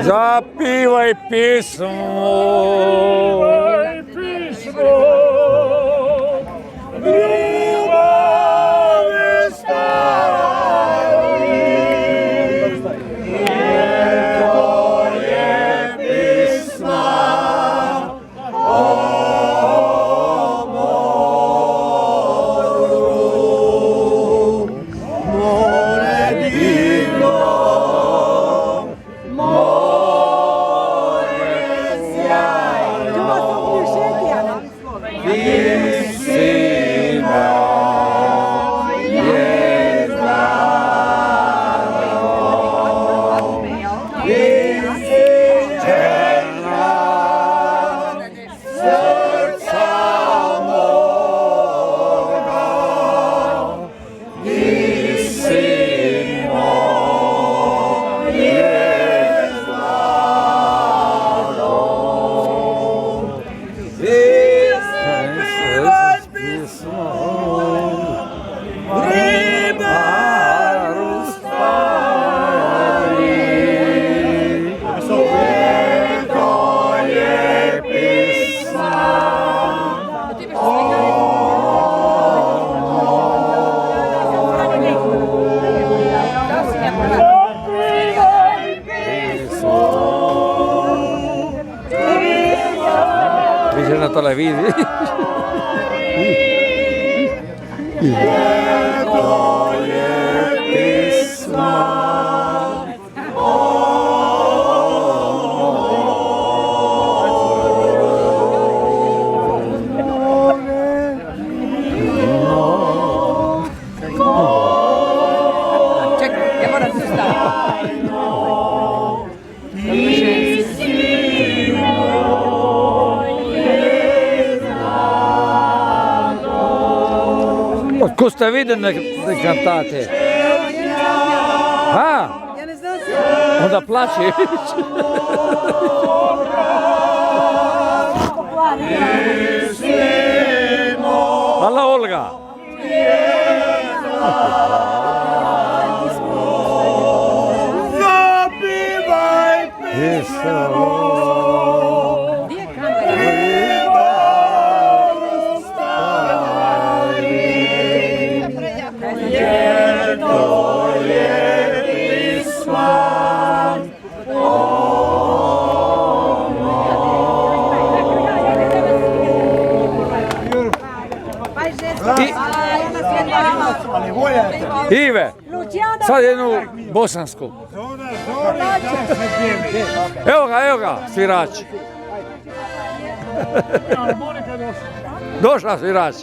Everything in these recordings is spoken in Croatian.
Zapivaj pismo. Dice na televiziji. Ko ste vidjeli da kantate? A? Onda plaće. Hvala Olga. Zapivaj pismo. Ive, sad jednu bosansku. Evo ga, svirač. Došla svirač.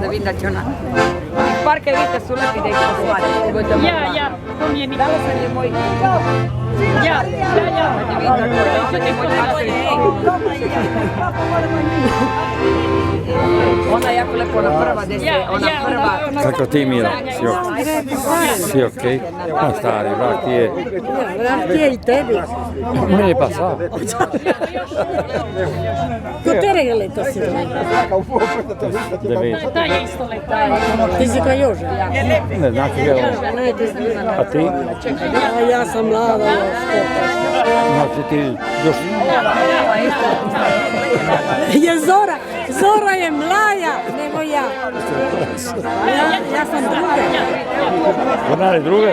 Da vidim da će ona... Parke vidite su lepi da ih posvati. Ja, to mi je mi. Dala sam je moj... Ja. Da vidim da će moj pastor. Ona je jako lepo, ona prva desi, ona prva... Kako ti Mira? Si okej? Ma stari, vrak ti je... Vrak ti je i tebi. Meni pa sad. Ko tere leta si? Da vidim. Ta je isto leta. Ti si ka Joža? Ne znam ti ga. A ti? A ja sam mlada, Znači ti još... Je Zora. Zora je mlaja nego ja. Ja sam druga. Ona je druga? 73.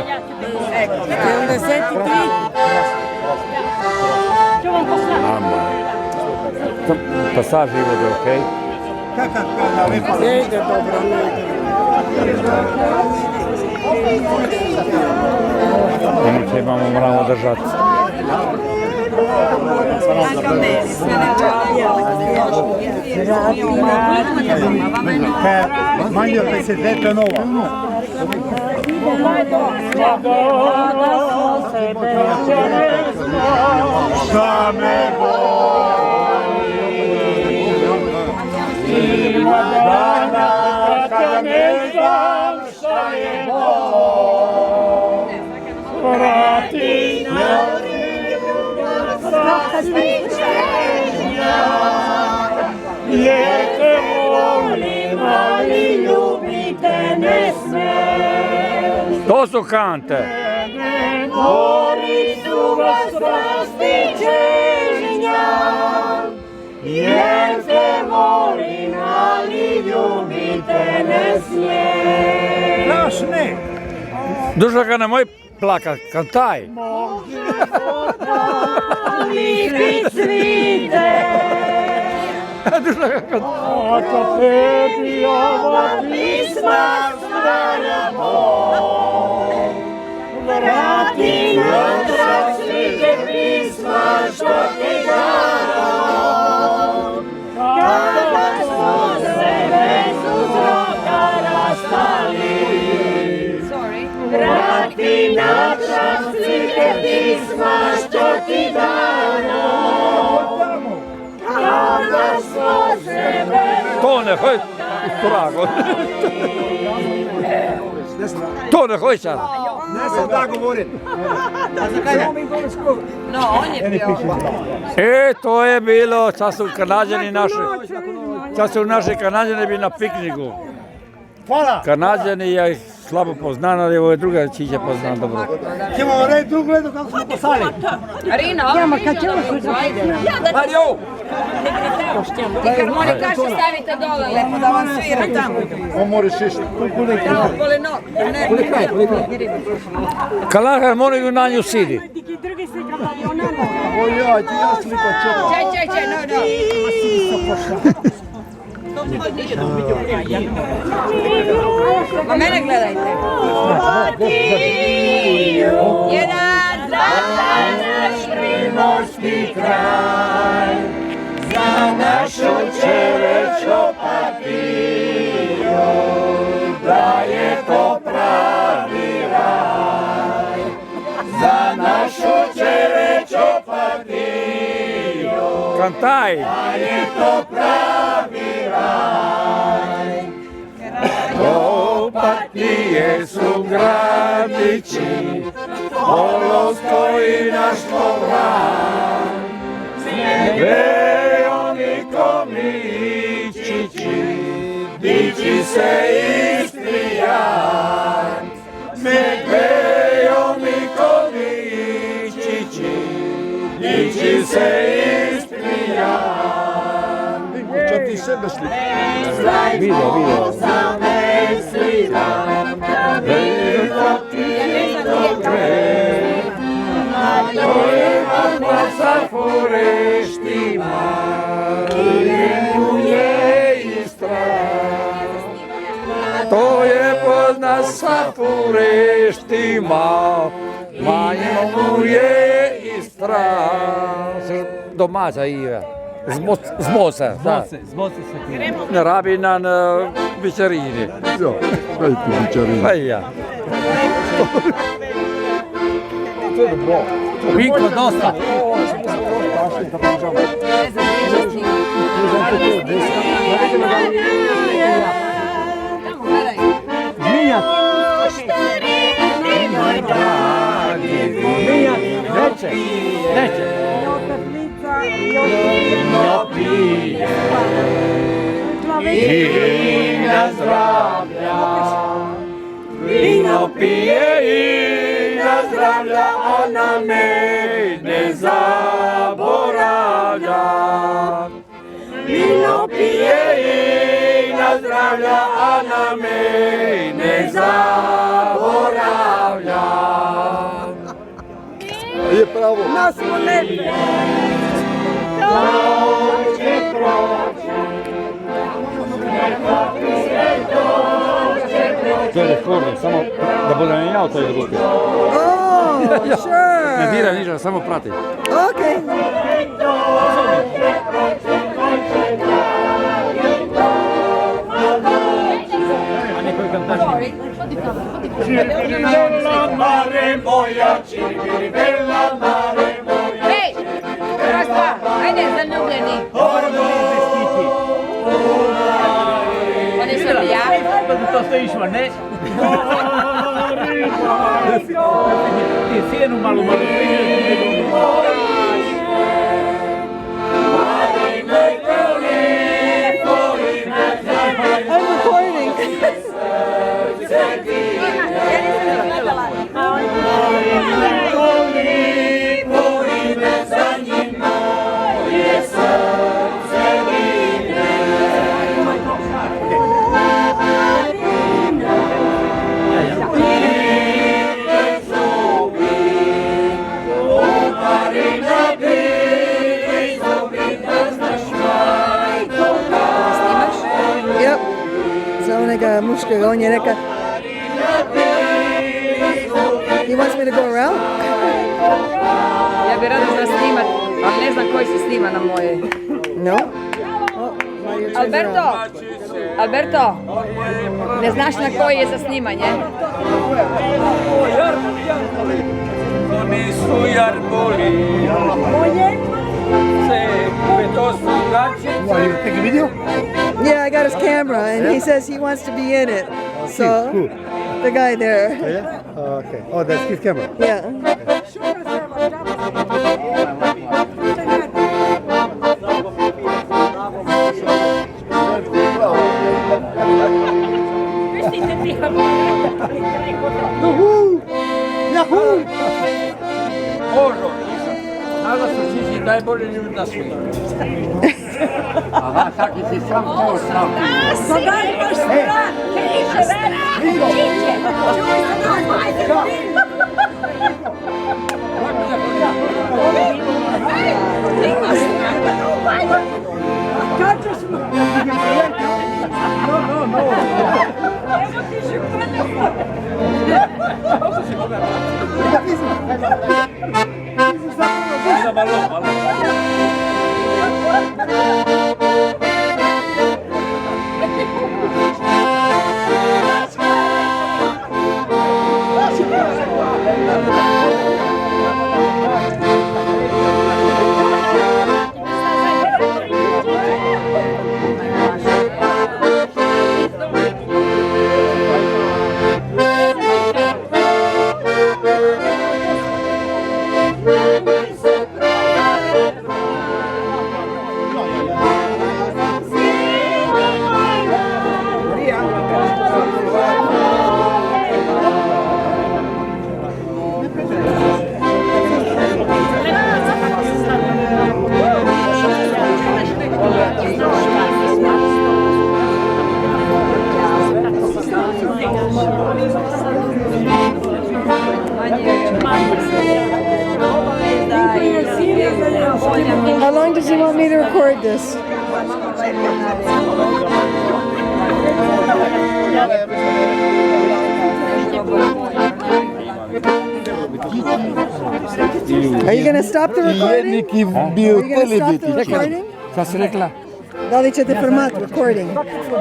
Pa sad život je okej? Ne ide dobro, ne ide. Mi se moramo držati. Manje od 50 nova. Šta me boli, ima dana kada ne znam šta je bol. Vrati na jer te volim, ali ljubite me sve. To su kante. Mori su vas strasti čežnja, jer te volim, ali ljubite me sve. Naš ne. Dušaka, nemoj plakat, kantaj. Mog života lipi cvite, Dušaka, kantaj. ako tebi ova pisma stvaramo, vrati natrag slike pisma što ti damo. Kada smo se bez uzroka rastali, vrati natrag slike pisma što ti damo. Kada smo se bez Tone, hoj, prago. Tone, hoj sad. Ne sam da govorim. No, on je bio. To je bilo, sad su Kanađani naši, sad su naši Kanađani bili na pikniku. Hvala. Kanadžani, ja ih slabo poznam, ali ove druge čiće poznam dobro. Ćemo red drugu ledu kako smo poslali. Rino, Mario! i harmonikaše stavite dole, lepo da vam svira tamo. On moraš išti. Evo, kole nog. Kala harmoniku na nju sidi. O ja, ti ja slika čekam. Čaj, no. Ma mene gledajte. Jedan, dva, naš primorski kraj, za našu čeveću patiju, da je to pravi raj. Za našu čeveću patiju, Kantaj! da je to pravi raj. Opatije su gradići, Polovsko i naš Lovran, Vejo Nikomičići, diči se Istrijan. Vejo Nikomičići, diči se Istrijan. Čo ti sebe slika? Video. Sa foreštima imenuje Istra. To je poznat sa fureštima, imenuje Istra. Domaća Iva. Z Moca, da. Na rabi na večerini. Jo, daj ti večerini. Pa i ja. To je dobro. Vinko, dosta. Zmijak. Neće. Vina zdravlja, vino pije i na zdravlja, a na me ne zaboravlja. Vino pije i na zdravlja, a na me ne zaboravlja. Je pravo. Nas mu ne bi. Dođe proći, To je rekordno, samo da budem ja u toj grupi. Ne diraj ništa, samo prati. Okej. Ciribella mare moja, ciribella mare moja. Hej, raz, dva, ajde, zaljubljeni. Oni su li ja? To stojiš, ne? Ti cijenu malo. muškega, on je rekao he wants me to go around? Ja bi rado da snimat, ali ne znam koji se snima na moje. No? Oh, Alberto! Alberto! Ne znaš na koji je za snimanje? To nisu jarboli. To su gaće. Why, you take a video? Yeah, I got his camera and he says he wants to be in it. So, Who? the guy there. Oh, yeah? Okay. Oh, that's his camera. Yeah. Pustite tiho. Ožo, nada su Sisi najbolji ljudi na svijetu. Aha, taki si sam to sram. Pa daj baš stran! How long does he want me to record this? Are you going to stop the recording? Jednik je Are bio you going to stop the televiziji. recording? Šta si rekla? Da li ćete format recording?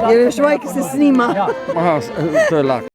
Jer još uvijek se snima. Aha, to je lako.